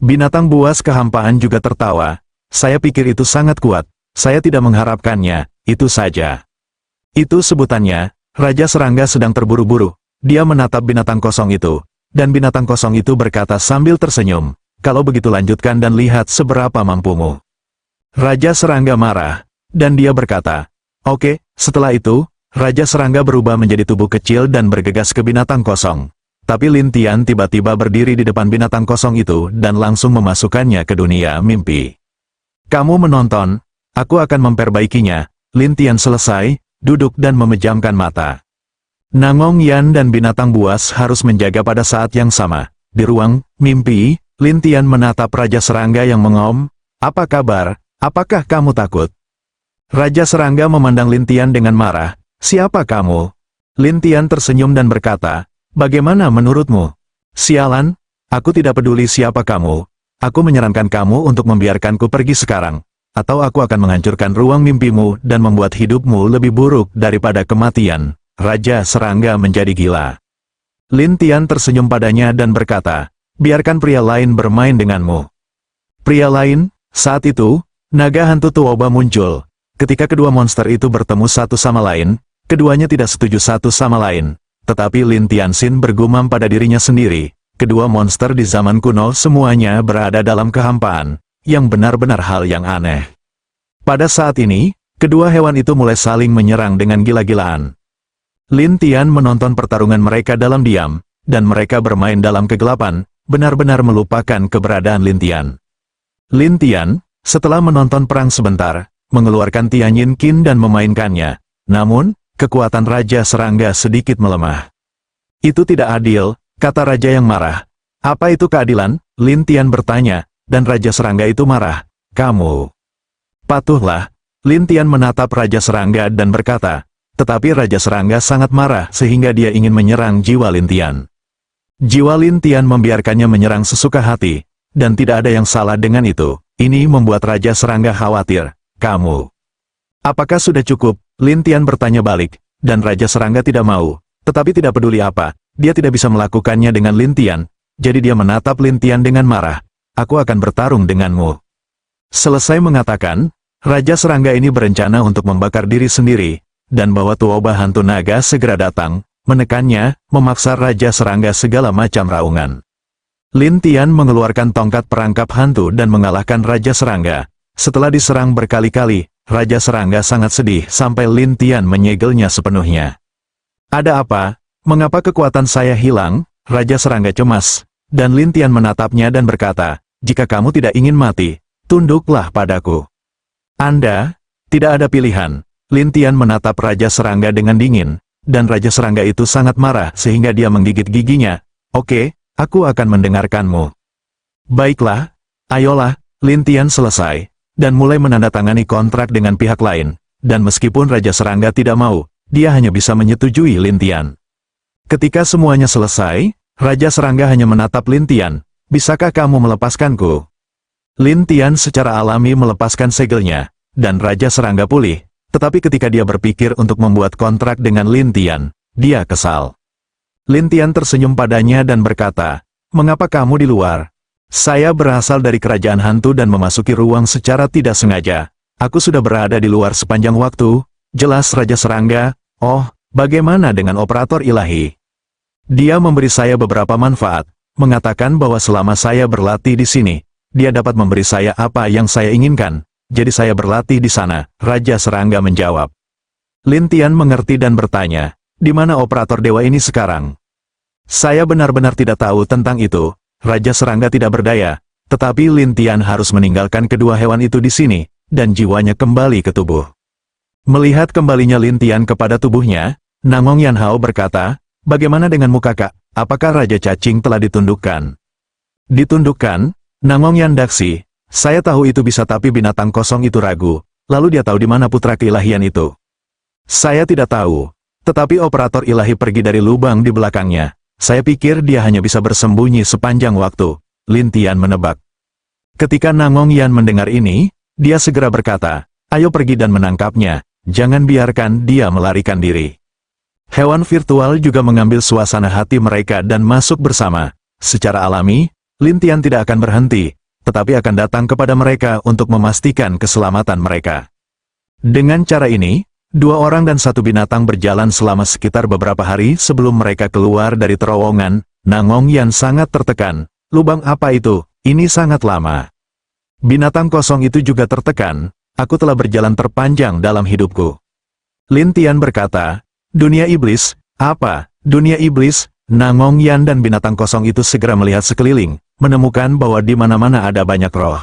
Binatang buas kehampaan juga tertawa, saya pikir itu sangat kuat, saya tidak mengharapkannya, itu saja. Itu sebutannya, Raja Serangga sedang terburu-buru, dia menatap binatang kosong itu, dan binatang kosong itu berkata sambil tersenyum, kalau begitu lanjutkan dan lihat seberapa mampumu. Raja Serangga marah, dan dia berkata, oke, setelah itu, Raja Serangga berubah menjadi tubuh kecil dan bergegas ke binatang kosong. Tapi Lin Tian tiba-tiba berdiri di depan binatang kosong itu dan langsung memasukkannya ke dunia mimpi. Kamu menonton, Aku akan memperbaikinya. Lin Tian selesai, duduk dan memejamkan mata. Nangong Yan dan binatang buas harus menjaga pada saat yang sama. Di ruang mimpi, Lin Tian menatap Raja Serangga yang mengaum, "Apa kabar? Apakah kamu takut?" Raja Serangga memandang Lin Tian dengan marah. "Siapa kamu?" Lin Tian tersenyum dan berkata, "Bagaimana menurutmu?" "Sialan, aku tidak peduli siapa kamu. Aku menyarankan kamu untuk membiarkanku pergi sekarang. Atau aku akan menghancurkan ruang mimpimu dan membuat hidupmu lebih buruk daripada kematian." Raja Serangga menjadi gila. Lin Tian tersenyum padanya dan berkata, "Biarkan pria lain bermain denganmu." Pria lain? Saat itu, naga hantu Tuoba muncul. Ketika kedua monster itu bertemu satu sama lain, keduanya tidak setuju satu sama lain. Tetapi Lin Tianxin bergumam pada dirinya sendiri, kedua monster di zaman kuno semuanya berada dalam kehampaan, yang benar-benar hal yang aneh. Pada saat ini, kedua hewan itu mulai saling menyerang dengan gila-gilaan. Lin Tian menonton pertarungan mereka dalam diam, dan mereka bermain dalam kegelapan, benar-benar melupakan keberadaan Lin Tian. Lin Tian, setelah menonton perang sebentar, mengeluarkan Tianyin Qin dan memainkannya. Namun, kekuatan Raja Serangga sedikit melemah. "Itu tidak adil," kata Raja yang marah. "Apa itu keadilan?" Lin Tian bertanya, dan Raja Serangga itu marah. "Kamu patuhlah." Lin Tian menatap Raja Serangga dan berkata, tetapi Raja Serangga sangat marah sehingga dia ingin menyerang jiwa Lin Tian. Jiwa Lin Tian membiarkannya menyerang sesuka hati, dan tidak ada yang salah dengan itu. Ini membuat Raja Serangga khawatir. "Kamu, apakah sudah cukup?" Lin Tian bertanya balik, dan Raja Serangga tidak mau. Tetapi tidak peduli apa, dia tidak bisa melakukannya dengan Lin Tian, jadi dia menatap Lin Tian dengan marah. "Aku akan bertarung denganmu." Selesai mengatakan, Raja Serangga ini berencana untuk membakar diri sendiri, dan bahwa Tuoba hantu naga segera datang, menekannya, memaksa Raja Serangga segala macam raungan. Lin Tian mengeluarkan tongkat perangkap hantu dan mengalahkan Raja Serangga. Setelah diserang berkali-kali, Raja Serangga sangat sedih sampai Lin Tian menyegelnya sepenuhnya. "Ada apa? Mengapa kekuatan saya hilang?" Raja Serangga cemas, dan Lin Tian menatapnya dan berkata, "Jika kamu tidak ingin mati, tunduklah padaku." "Anda tidak ada pilihan." Lin Tian menatap Raja Serangga dengan dingin, dan Raja Serangga itu sangat marah sehingga dia menggigit giginya. "Oke, aku akan mendengarkanmu." "Baiklah, ayolah." Lin Tian selesai, dan mulai menandatangani kontrak dengan pihak lain, dan meskipun Raja Serangga tidak mau, dia hanya bisa menyetujui Lin Tian. Ketika semuanya selesai, Raja Serangga hanya menatap Lin Tian. "Bisakah kamu melepaskanku?" Lin Tian secara alami melepaskan segelnya, dan Raja Serangga pulih. Tetapi ketika dia berpikir untuk membuat kontrak dengan Lin Tian, dia kesal. Lin Tian tersenyum padanya dan berkata, "Mengapa kamu di luar?" "Saya berasal dari kerajaan hantu dan memasuki ruang secara tidak sengaja. Aku sudah berada di luar sepanjang waktu." Jelas Raja Serangga. "Oh, bagaimana dengan operator ilahi?" "Dia memberi saya beberapa manfaat, mengatakan bahwa selama saya berlatih di sini, dia dapat memberi saya apa yang saya inginkan. Jadi saya berlatih di sana." Raja Serangga menjawab. Lin Tian mengerti dan bertanya, "Di mana operator dewa ini sekarang?" "Saya benar-benar tidak tahu tentang itu." Raja Serangga tidak berdaya, tetapi Lin Tian harus meninggalkan kedua hewan itu di sini, dan jiwanya kembali ke tubuh. Melihat kembalinya Lin Tian kepada tubuhnya, Nangong Yanhao berkata, "Bagaimana denganmu kakak? Apakah Raja Cacing telah ditundukkan?" "Ditundukkan?" Nangong Yan Daksi. "Saya tahu itu bisa tapi binatang kosong itu ragu. Lalu dia tahu di mana putra keilahian itu?" "Saya tidak tahu. Tetapi operator ilahi pergi dari lubang di belakangnya. Saya pikir dia hanya bisa bersembunyi sepanjang waktu." Lin Tian menebak. Ketika Nangong Yan mendengar ini, dia segera berkata, "Ayo pergi dan menangkapnya. Jangan biarkan dia melarikan diri." Hewan virtual juga mengambil suasana hati mereka dan masuk bersama. Secara alami, Lin Tian tidak akan berhenti, tetapi akan datang kepada mereka untuk memastikan keselamatan mereka. Dengan cara ini, dua orang dan satu binatang berjalan selama sekitar beberapa hari sebelum mereka keluar dari terowongan. Nangong Yan sangat tertekan. "Lubang apa itu? Ini sangat lama." Binatang kosong itu juga tertekan. "Aku telah berjalan terpanjang dalam hidupku." Lin Tian berkata, "Dunia iblis? Apa? Dunia iblis?" Nangong Yan dan binatang kosong itu segera melihat sekeliling, menemukan bahwa di mana-mana ada banyak roh.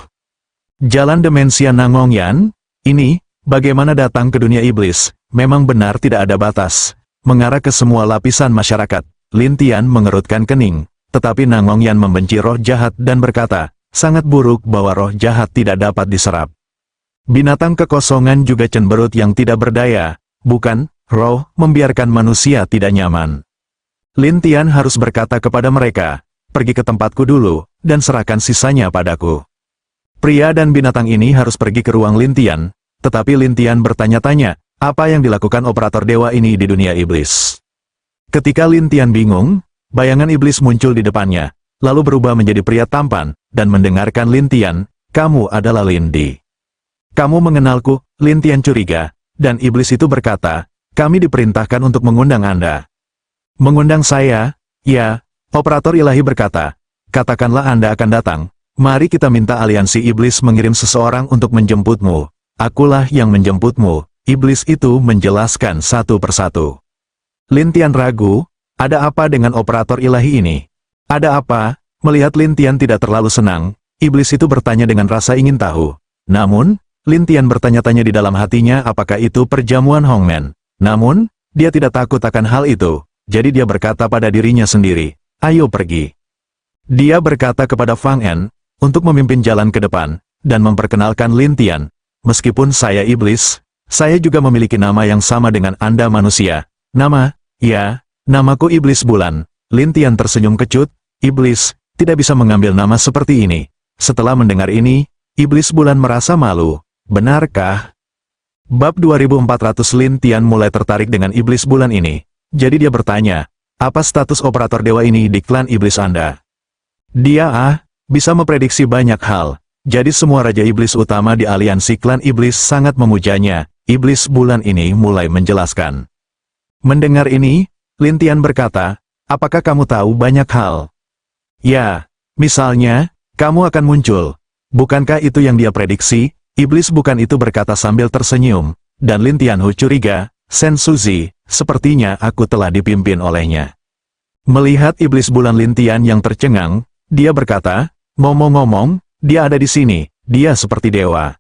Jalan demensia Nangong Yan? Ini, bagaimana datang ke dunia iblis, memang benar tidak ada batas. Mengarah ke semua lapisan masyarakat, Lin Tian mengerutkan kening, tetapi Nang Hongyan membenci roh jahat dan berkata, sangat buruk bahwa roh jahat tidak dapat diserap. Binatang kekosongan juga cemberut yang tidak berdaya, bukan, roh, membiarkan manusia tidak nyaman. Lin Tian harus berkata kepada mereka, pergi ke tempatku dulu, dan serahkan sisanya padaku. Pria dan binatang ini harus pergi ke ruang Lin Tian, tetapi Lin Tian bertanya-tanya, apa yang dilakukan operator dewa ini di dunia iblis? Ketika Lin Tian bingung, bayangan iblis muncul di depannya, lalu berubah menjadi pria tampan, dan mendengarkan Lin Tian, kamu adalah Lin Di. Kamu mengenalku, Lin Tian curiga, dan iblis itu berkata, kami diperintahkan untuk mengundang Anda. Mengundang saya? Ya, operator ilahi berkata, katakanlah Anda akan datang, mari kita minta aliansi iblis mengirim seseorang untuk menjemputmu. Akulah yang menjemputmu. Iblis itu menjelaskan satu persatu. Lin Tian ragu, ada apa dengan operator ilahi ini? Ada apa? Melihat Lin Tian tidak terlalu senang, iblis itu bertanya dengan rasa ingin tahu. Namun, Lin Tian bertanya-tanya di dalam hatinya apakah itu perjamuan Hongmen. Namun, dia tidak takut akan hal itu, jadi dia berkata pada dirinya sendiri, ayo pergi. Dia berkata kepada Fang En, untuk memimpin jalan ke depan, dan memperkenalkan Lin Tian. Meskipun saya iblis, saya juga memiliki nama yang sama dengan Anda manusia. Nama? Ya, namaku Iblis Bulan. Lin Tian tersenyum kecut, iblis, tidak bisa mengambil nama seperti ini. Setelah mendengar ini, Iblis Bulan merasa malu. Benarkah? Bab 2400 Lin Tian mulai tertarik dengan Iblis Bulan ini. Jadi dia bertanya, apa status operator dewa ini di klan iblis Anda? Dia bisa memprediksi banyak hal. Jadi semua raja iblis utama di aliansi klan iblis sangat memujanya. Iblis Bulan ini mulai menjelaskan. Mendengar ini, Lin Tian berkata, apakah kamu tahu banyak hal? Ya, misalnya, kamu akan muncul. Bukankah itu yang dia prediksi? Iblis Bukan itu berkata sambil tersenyum, dan Lin Tianhu curiga, Sen Suzi, sepertinya aku telah dipimpin olehnya. Melihat Iblis Bulan Lin Tian yang tercengang, dia berkata, ngomong-ngomong, dia ada di sini, dia seperti dewa.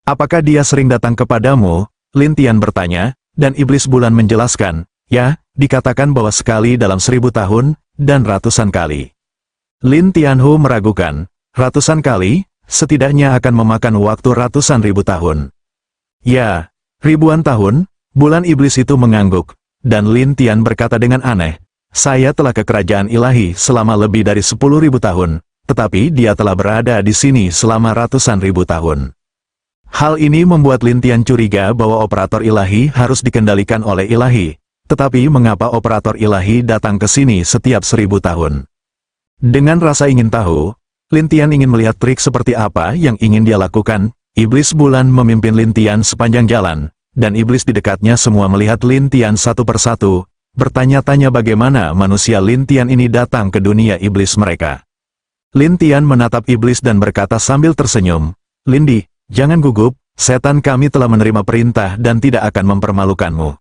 Apakah dia sering datang kepadamu? Lin Tian bertanya, dan Iblis Bulan menjelaskan, ya, dikatakan bahwa sekali dalam 1000 tahun, dan ratusan kali. Lin Tianhu meragukan, ratusan kali, setidaknya akan memakan waktu ratusan ribu tahun. Ya, ribuan tahun, bulan iblis itu mengangguk, dan Lin Tian berkata dengan aneh, saya telah ke kerajaan ilahi selama lebih dari 10.000 tahun, tetapi dia telah berada di sini selama ratusan ribu tahun. Hal ini membuat Lin Tian curiga bahwa operator ilahi harus dikendalikan oleh ilahi. Tetapi mengapa operator ilahi datang ke sini setiap 1000 tahun? Dengan rasa ingin tahu, Lin Tian ingin melihat trik seperti apa yang ingin dia lakukan. Iblis Bulan memimpin Lin Tian sepanjang jalan, dan iblis di dekatnya semua melihat Lin Tian satu persatu, bertanya-tanya bagaimana manusia Lin Tian ini datang ke dunia iblis mereka. Lin Tian menatap iblis dan berkata sambil tersenyum, Lindi, jangan gugup, setan kami telah menerima perintah dan tidak akan mempermalukanmu.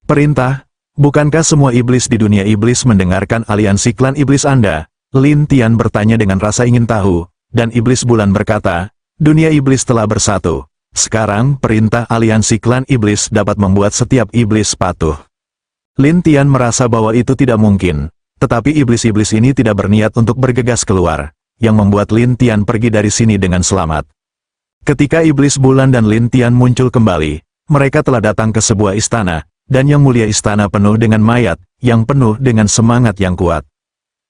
Perintah? Bukankah semua iblis di dunia iblis mendengarkan aliansi klan iblis Anda? Lin Tian bertanya dengan rasa ingin tahu, dan Iblis Bulan berkata, dunia iblis telah bersatu. Sekarang perintah aliansi klan iblis dapat membuat setiap iblis patuh. Lin Tian merasa bahwa itu tidak mungkin, tetapi iblis-iblis ini tidak berniat untuk bergegas keluar, yang membuat Lin Tian pergi dari sini dengan selamat. Ketika Iblis Bulan dan Lin Tian muncul kembali, mereka telah datang ke sebuah istana, dan yang mulia istana penuh dengan mayat, yang penuh dengan semangat yang kuat.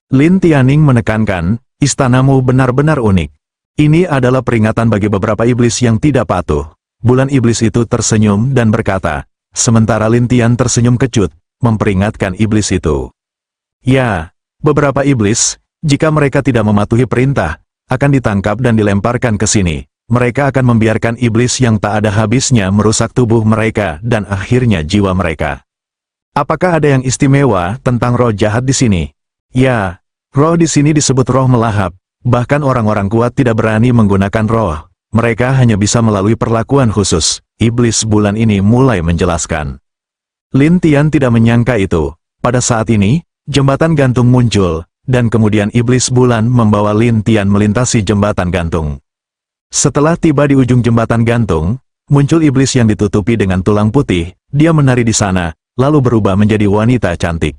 Lin Tianing menekankan, istanamu benar-benar unik. Ini adalah peringatan bagi beberapa iblis yang tidak patuh. Bulan iblis itu tersenyum dan berkata, sementara Lin Tian tersenyum kecut, memperingatkan iblis itu. Ya, beberapa iblis, jika mereka tidak mematuhi perintah, akan ditangkap dan dilemparkan ke sini. Mereka akan membiarkan iblis yang tak ada habisnya merusak tubuh mereka dan akhirnya jiwa mereka. Apakah ada yang istimewa tentang roh jahat di sini? Ya, roh di sini disebut roh melahap, bahkan orang-orang kuat tidak berani menggunakan roh. Mereka hanya bisa melalui perlakuan khusus. Iblis Bulan ini mulai menjelaskan. Lin Tian tidak menyangka itu. Pada saat ini, jembatan gantung muncul, dan kemudian Iblis Bulan membawa Lin Tian melintasi jembatan gantung. Setelah tiba di ujung jembatan gantung, muncul iblis yang ditutupi dengan tulang putih, dia menari di sana, lalu berubah menjadi wanita cantik.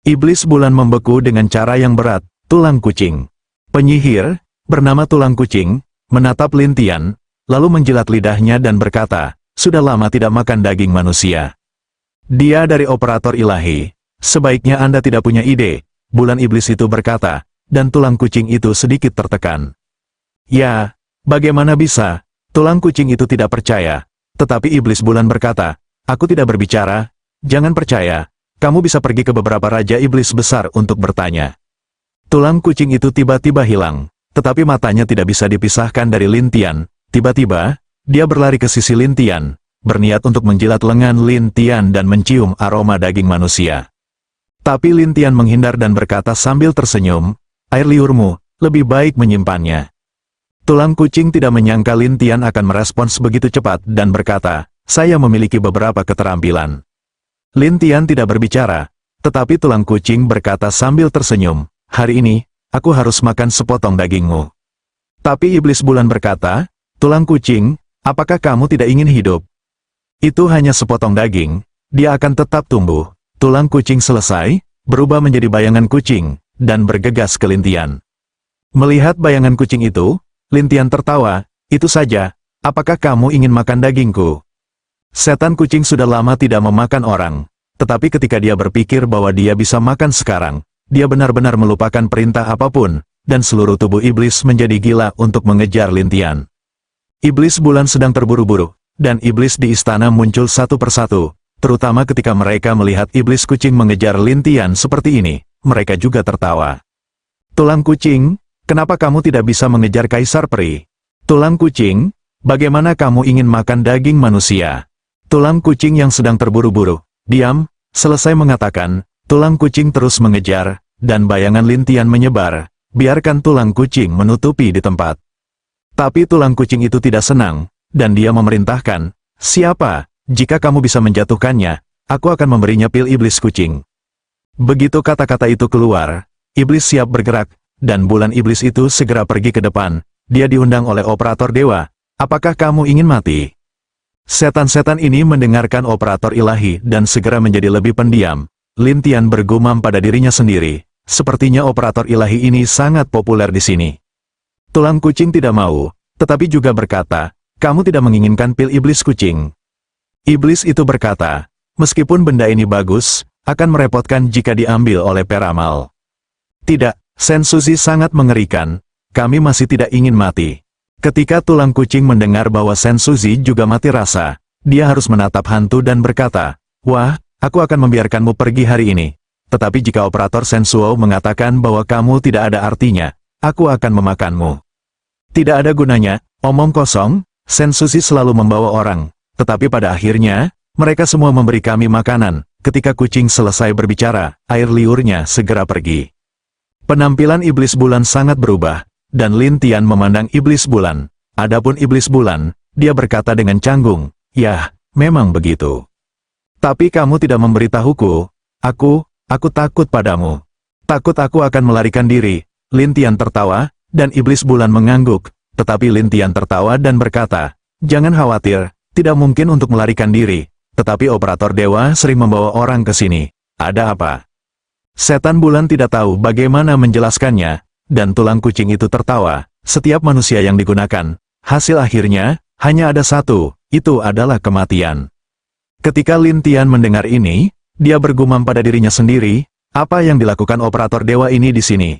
Iblis bulan membeku dengan cara yang berat, tulang kucing. Penyihir, bernama tulang kucing, menatap Lin Tian, lalu menjilat lidahnya dan berkata, sudah lama tidak makan daging manusia. Dia dari operator ilahi, sebaiknya Anda tidak punya ide, bulan iblis itu berkata, dan tulang kucing itu sedikit tertekan. Ya, bagaimana bisa? Tulang kucing itu tidak percaya, tetapi iblis bulan berkata, aku tidak berbicara, jangan percaya, kamu bisa pergi ke beberapa raja iblis besar untuk bertanya. Tulang kucing itu tiba-tiba hilang, tetapi matanya tidak bisa dipisahkan dari Lin Tian. Tiba-tiba, dia berlari ke sisi Lin Tian, berniat untuk menjilat lengan Lin Tian dan mencium aroma daging manusia. Tapi Lin Tian menghindar dan berkata sambil tersenyum, air liurmu, lebih baik menyimpannya. Tulang kucing tidak menyangka Lin Tian akan merespons begitu cepat dan berkata, saya memiliki beberapa keterampilan. Lin Tian tidak berbicara, tetapi tulang kucing berkata sambil tersenyum, hari ini, aku harus makan sepotong dagingmu. Tapi iblis bulan berkata, tulang kucing, apakah kamu tidak ingin hidup? Itu hanya sepotong daging, dia akan tetap tumbuh. Tulang kucing selesai, berubah menjadi bayangan kucing, dan bergegas ke Lin Tian. Melihat bayangan kucing itu, Lin Tian tertawa, itu saja, apakah kamu ingin makan dagingku? Setan kucing sudah lama tidak memakan orang, tetapi ketika dia berpikir bahwa dia bisa makan sekarang, dia benar-benar melupakan perintah apapun, dan seluruh tubuh iblis menjadi gila untuk mengejar Lin Tian. Iblis bulan sedang terburu-buru, dan iblis di istana muncul satu persatu, terutama ketika mereka melihat iblis kucing mengejar Lin Tian seperti ini, mereka juga tertawa. Tulang kucing, kenapa kamu tidak bisa mengejar kaisar peri? Tulang kucing, bagaimana kamu ingin makan daging manusia? Tulang kucing yang sedang terburu-buru, diam, selesai mengatakan, tulang kucing terus mengejar, dan bayangan Lin Tian menyebar, biarkan tulang kucing menutupi di tempat. Tapi tulang kucing itu tidak senang, dan dia memerintahkan, siapa, jika kamu bisa menjatuhkannya, aku akan memberinya pil iblis kucing. Begitu kata-kata itu keluar, iblis siap bergerak, dan bulan iblis itu segera pergi ke depan, dia diundang oleh operator dewa, apakah kamu ingin mati? Setan-setan ini mendengarkan operator ilahi dan segera menjadi lebih pendiam. Lin Tian bergumam pada dirinya sendiri, sepertinya operator ilahi ini sangat populer di sini. Tulang kucing tidak mau, tetapi juga berkata, kamu tidak menginginkan pil iblis kucing. Iblis itu berkata, meskipun benda ini bagus, akan merepotkan jika diambil oleh peramal. Tidak, Sensuzi sangat mengerikan, kami masih tidak ingin mati. Ketika tulang kucing mendengar bahwa Sensuzi juga mati rasa, dia harus menatap hantu dan berkata, wah, aku akan membiarkanmu pergi hari ini. Tetapi jika operator Sensuo mengatakan bahwa kamu tidak ada artinya, aku akan memakanmu. Tidak ada gunanya, omong kosong, Sensuzi selalu membawa orang, tetapi pada akhirnya, mereka semua memberi kami makanan. Ketika kucing selesai berbicara, air liurnya segera pergi. Penampilan iblis bulan sangat berubah, dan Lin Tian memandang iblis bulan. Adapun iblis bulan, dia berkata dengan canggung, yah, memang begitu. Tapi kamu tidak memberitahuku, aku takut padamu. Takut aku akan melarikan diri. Lin Tian tertawa, dan iblis bulan mengangguk, tetapi Lin Tian tertawa dan berkata, jangan khawatir, tidak mungkin untuk melarikan diri, tetapi operator dewa sering membawa orang ke sini. Ada apa? Setan bulan tidak tahu bagaimana menjelaskannya, dan tulang kucing itu tertawa, setiap manusia yang digunakan, hasil akhirnya, hanya ada satu, itu adalah kematian. Ketika Lin Tian mendengar ini, dia bergumam pada dirinya sendiri, apa yang dilakukan operator dewa ini di sini?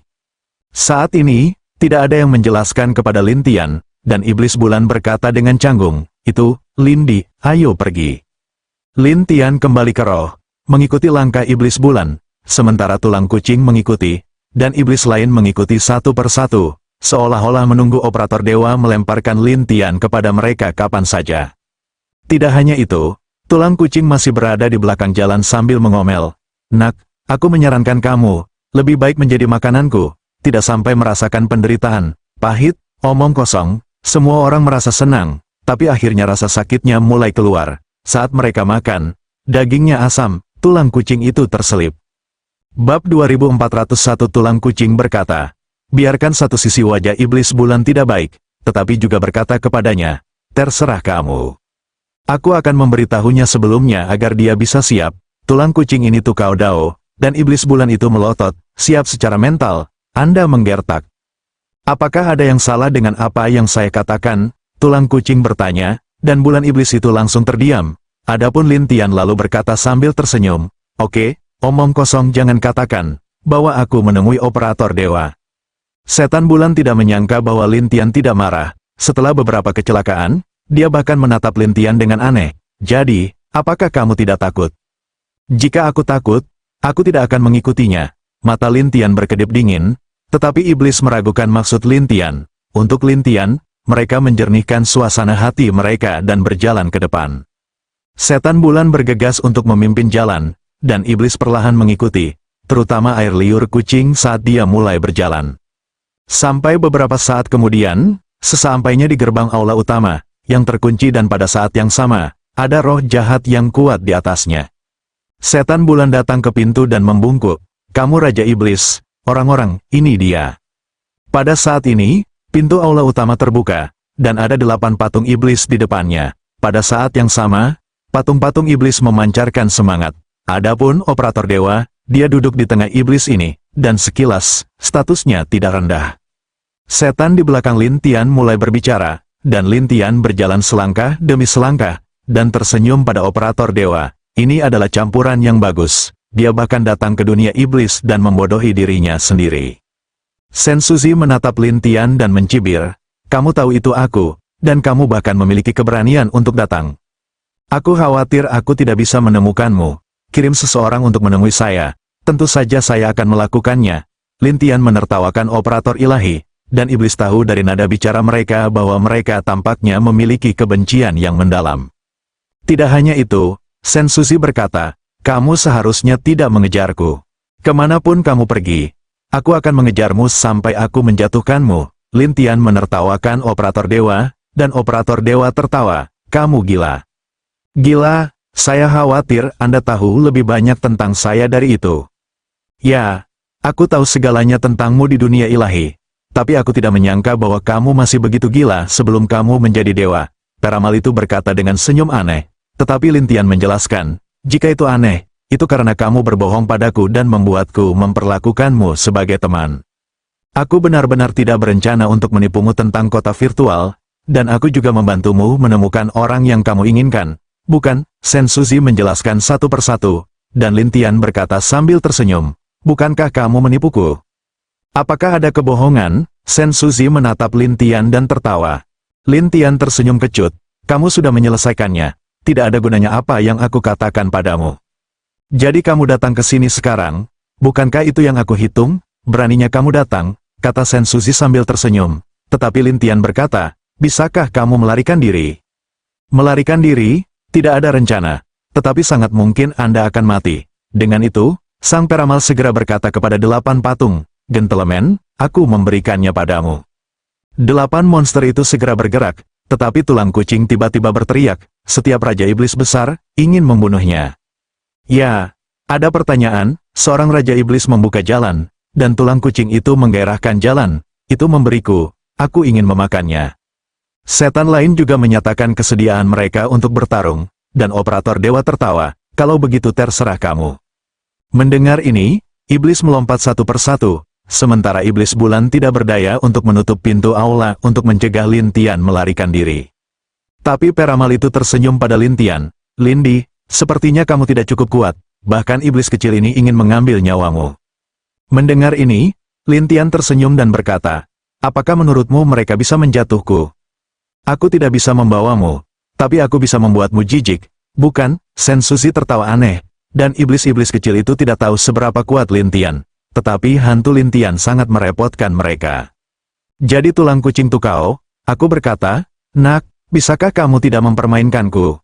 Saat ini, tidak ada yang menjelaskan kepada Lin Tian, dan iblis bulan berkata dengan canggung, itu, Lindi, ayo pergi. Lin Tian kembali ke roh, mengikuti langkah iblis bulan, sementara tulang kucing mengikuti, dan iblis lain mengikuti satu persatu, seolah-olah menunggu operator dewa melemparkan Lin Tian kepada mereka kapan saja. Tidak hanya itu, tulang kucing masih berada di belakang jalan sambil mengomel, nak, aku menyarankan kamu, lebih baik menjadi makananku, tidak sampai merasakan penderitaan, pahit, omong kosong, semua orang merasa senang, tapi akhirnya rasa sakitnya mulai keluar, saat mereka makan, dagingnya asam, tulang kucing itu terselip. Bab 2401 Tulang kucing berkata, biarkan satu sisi wajah iblis bulan tidak baik, tetapi juga berkata kepadanya, terserah kamu. Aku akan memberitahunya sebelumnya agar dia bisa siap. Tulang kucing ini Tukao Dao, dan iblis bulan itu melotot, siap secara mental. Anda menggertak. Apakah ada yang salah dengan apa yang saya katakan? Tulang kucing bertanya, dan bulan iblis itu langsung terdiam. Adapun Lin Tian lalu berkata sambil tersenyum, "Oke, omong kosong, jangan katakan bahwa aku menemui operator dewa." Setan bulan tidak menyangka bahwa Lin Tian tidak marah. Setelah beberapa kecelakaan, dia bahkan menatap Lin Tian dengan aneh. "Jadi, apakah kamu tidak takut?" "Jika aku takut, aku tidak akan mengikutinya." Mata Lin Tian berkedip dingin, tetapi iblis meragukan maksud Lin Tian. Untuk Lin Tian, mereka menjernihkan suasana hati mereka dan berjalan ke depan. Setan bulan bergegas untuk memimpin jalan, dan iblis perlahan mengikuti, terutama air liur kucing saat dia mulai berjalan. Sampai beberapa saat kemudian, sesampainya di gerbang aula utama, yang terkunci dan pada saat yang sama, ada roh jahat yang kuat di atasnya. Setan bulan datang ke pintu dan membungkuk, "Kamu Raja Iblis, orang-orang, ini dia." Pada saat ini, pintu aula utama terbuka, dan ada 8 patung iblis di depannya. Pada saat yang sama, patung-patung iblis memancarkan semangat. Adapun operator dewa, dia duduk di tengah iblis ini, dan sekilas, statusnya tidak rendah. Setan di belakang Lin Tian mulai berbicara, dan Lin Tian berjalan selangkah demi selangkah, dan tersenyum pada operator dewa. Ini adalah campuran yang bagus. Dia bahkan datang ke dunia iblis dan membodohi dirinya sendiri. Sensuzi menatap Lin Tian dan mencibir, "Kamu tahu itu aku, dan kamu bahkan memiliki keberanian untuk datang. Aku khawatir aku tidak bisa menemukanmu. Kirim seseorang untuk menemui saya. Tentu saja saya akan melakukannya." Lin Tian menertawakan operator ilahi, dan iblis tahu dari nada bicara mereka bahwa mereka tampaknya memiliki kebencian yang mendalam. Tidak hanya itu, Sensuzi berkata, "Kamu seharusnya tidak mengejarku. Kemanapun kamu pergi, aku akan mengejarmu sampai aku menjatuhkanmu." Lin Tian menertawakan operator dewa, dan operator dewa tertawa, "Kamu gila." "Gila, saya khawatir Anda tahu lebih banyak tentang saya dari itu." "Ya, aku tahu segalanya tentangmu di dunia ilahi. Tapi aku tidak menyangka bahwa kamu masih begitu gila sebelum kamu menjadi dewa." Peramal itu berkata dengan senyum aneh. Tetapi Lin Tian menjelaskan, "Jika itu aneh, itu karena kamu berbohong padaku dan membuatku memperlakukanmu sebagai teman. Aku benar-benar tidak berencana untuk menipumu tentang kota virtual, dan aku juga membantumu menemukan orang yang kamu inginkan. Bukan?" Sensuzi menjelaskan satu persatu, dan Lin Tian berkata sambil tersenyum, "Bukankah kamu menipuku?" "Apakah ada kebohongan?" Sensuzi menatap Lin Tian dan tertawa. Lin Tian tersenyum kecut, "Kamu sudah menyelesaikannya. Tidak ada gunanya apa yang aku katakan padamu. Jadi kamu datang ke sini sekarang, bukankah itu yang aku hitung? Beraninya kamu datang," kata Sensuzi sambil tersenyum. Tetapi Lin Tian berkata, "Bisakah kamu melarikan diri?" "Melarikan diri? Tidak ada rencana. Tetapi sangat mungkin Anda akan mati." Dengan itu, sang peramal segera berkata kepada 8 patung, "Gentleman, aku memberikannya padamu." 8 monster itu segera bergerak, tetapi tulang kucing tiba-tiba berteriak, "Setiap Raja Iblis besar, ingin membunuhnya." "Ya, ada pertanyaan." Seorang Raja Iblis membuka jalan, dan tulang kucing itu menggairahkan jalan. "Itu memberiku, aku ingin memakannya." Setan lain juga menyatakan kesediaan mereka untuk bertarung, dan operator dewa tertawa, "Kalau begitu terserah kamu." Mendengar ini, iblis melompat satu persatu, sementara iblis bulan tidak berdaya untuk menutup pintu aula untuk mencegah Lin Tian melarikan diri. Tapi peramal itu tersenyum pada Lin Tian, "Lindi, sepertinya kamu tidak cukup kuat, bahkan iblis kecil ini ingin mengambil nyawamu." Mendengar ini, Lin Tian tersenyum dan berkata, "Apakah menurutmu mereka bisa menjatuhku? Aku tidak bisa membawamu, tapi aku bisa membuatmu jijik, bukan?" Sensuzi tertawa aneh, dan iblis-iblis kecil itu tidak tahu seberapa kuat Lin Tian, tetapi hantu Lin Tian sangat merepotkan mereka. "Jadi tulang kucing Tukao," aku berkata, "Nak, bisakah kamu tidak mempermainkanku?"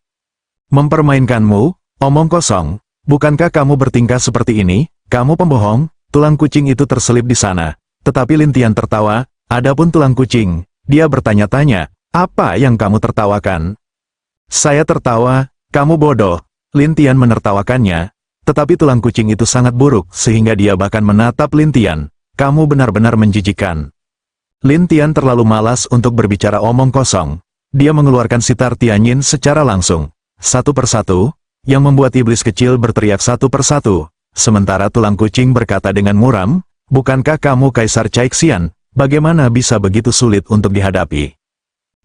"Mempermainkanmu? Omong kosong. Bukankah kamu bertingkah seperti ini? Kamu pembohong." Tulang kucing itu terselip di sana, tetapi Lin Tian tertawa. Adapun tulang kucing, dia bertanya-tanya, "Apa yang kamu tertawakan?" "Saya tertawa, kamu bodoh." Lin Tian menertawakannya, tetapi tulang kucing itu sangat buruk sehingga dia bahkan menatap Lin Tian, "Kamu benar-benar menjijikkan." Lin Tian terlalu malas untuk berbicara omong kosong, Dia mengeluarkan sitar Tianyin secara langsung. Satu persatu, yang membuat iblis kecil berteriak satu persatu. Sementara tulang kucing berkata dengan muram, "Bukankah kamu Kaisar Caixian? Bagaimana bisa begitu sulit untuk dihadapi?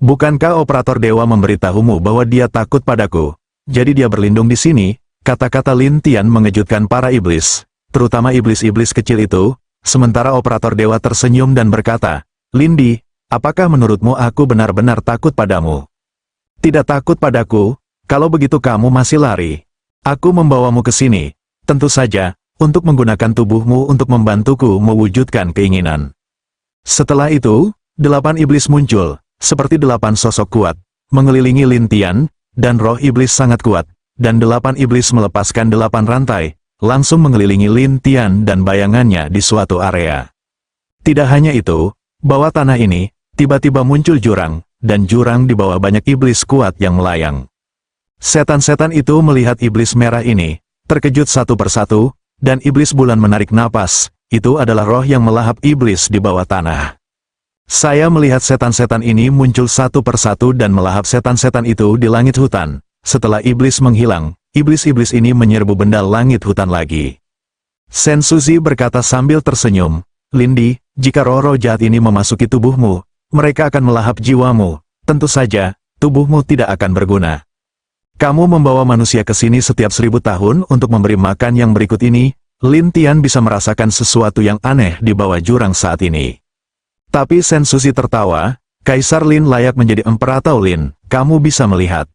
Bukankah operator dewa memberitahumu bahwa dia takut padaku? Jadi dia berlindung di sini?" Kata-kata Lin Tian mengejutkan para iblis, terutama iblis-iblis kecil itu. Sementara operator dewa tersenyum dan berkata, "Lindi, apakah menurutmu aku benar-benar takut padamu?" "Tidak takut padaku, kalau begitu kamu masih lari. Aku membawamu ke sini, tentu saja, untuk menggunakan tubuhmu untuk membantuku mewujudkan keinginan." Setelah itu, 8 iblis muncul, seperti 8 sosok kuat, mengelilingi Lin Tian, dan roh iblis sangat kuat, dan 8 iblis melepaskan 8 rantai, langsung mengelilingi Lin Tian dan bayangannya di suatu area. Tidak hanya itu, bawah tanah ini, tiba-tiba muncul jurang, dan jurang di bawah banyak iblis kuat yang melayang. Setan-setan itu melihat iblis merah ini, terkejut satu persatu, dan iblis bulan menarik napas. Itu adalah roh yang melahap iblis di bawah tanah. Saya melihat setan-setan ini muncul satu persatu dan melahap setan-setan itu di langit hutan. Setelah iblis menghilang, iblis-iblis ini menyerbu benda langit hutan lagi. Sen Suzi berkata sambil tersenyum, "Lindi, jika roh-roh jahat ini memasuki tubuhmu, mereka akan melahap jiwamu. Tentu saja, tubuhmu tidak akan berguna. Kamu membawa manusia ke sini setiap 1000 tahun untuk memberi makan yang berikut ini." Lin Tian bisa merasakan sesuatu yang aneh di bawah jurang saat ini. Tapi Sen Suzi tertawa, "Kaisar Lin layak menjadi emperatau Lin, kamu bisa melihat.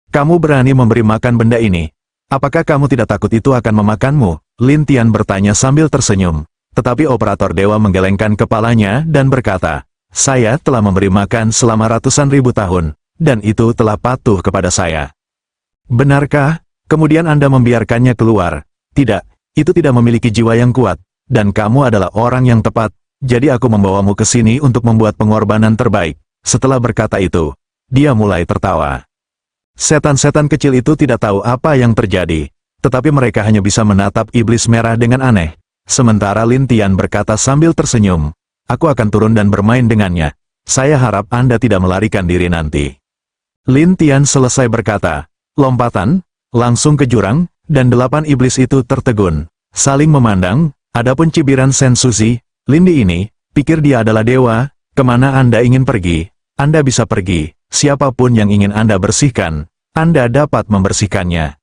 Kamu berani memberi makan benda ini. Apakah kamu tidak takut itu akan memakanmu?" Lin Tian bertanya sambil tersenyum. Tetapi operator dewa menggelengkan kepalanya dan berkata, "Saya telah memberi makan selama ratusan ribu tahun, dan itu telah patuh kepada saya." "Benarkah? Kemudian Anda membiarkannya keluar?" "Tidak, itu tidak memiliki jiwa yang kuat, dan kamu adalah orang yang tepat, jadi aku membawamu ke sini untuk membuat pengorbanan terbaik." Setelah berkata itu, dia mulai tertawa. Setan-setan kecil itu tidak tahu apa yang terjadi, tetapi mereka hanya bisa menatap iblis merah dengan aneh. Sementara Lin Tian berkata sambil tersenyum, "Aku akan turun dan bermain dengannya. Saya harap Anda tidak melarikan diri nanti." Lin Tian selesai berkata, lompatan, langsung ke jurang, dan 8 iblis itu tertegun, saling memandang. Adapun cibiran Sen Suzi, "Lindi ini, pikir dia adalah dewa, kemana Anda ingin pergi? Anda bisa pergi, siapapun yang ingin Anda bersihkan, Anda dapat membersihkannya."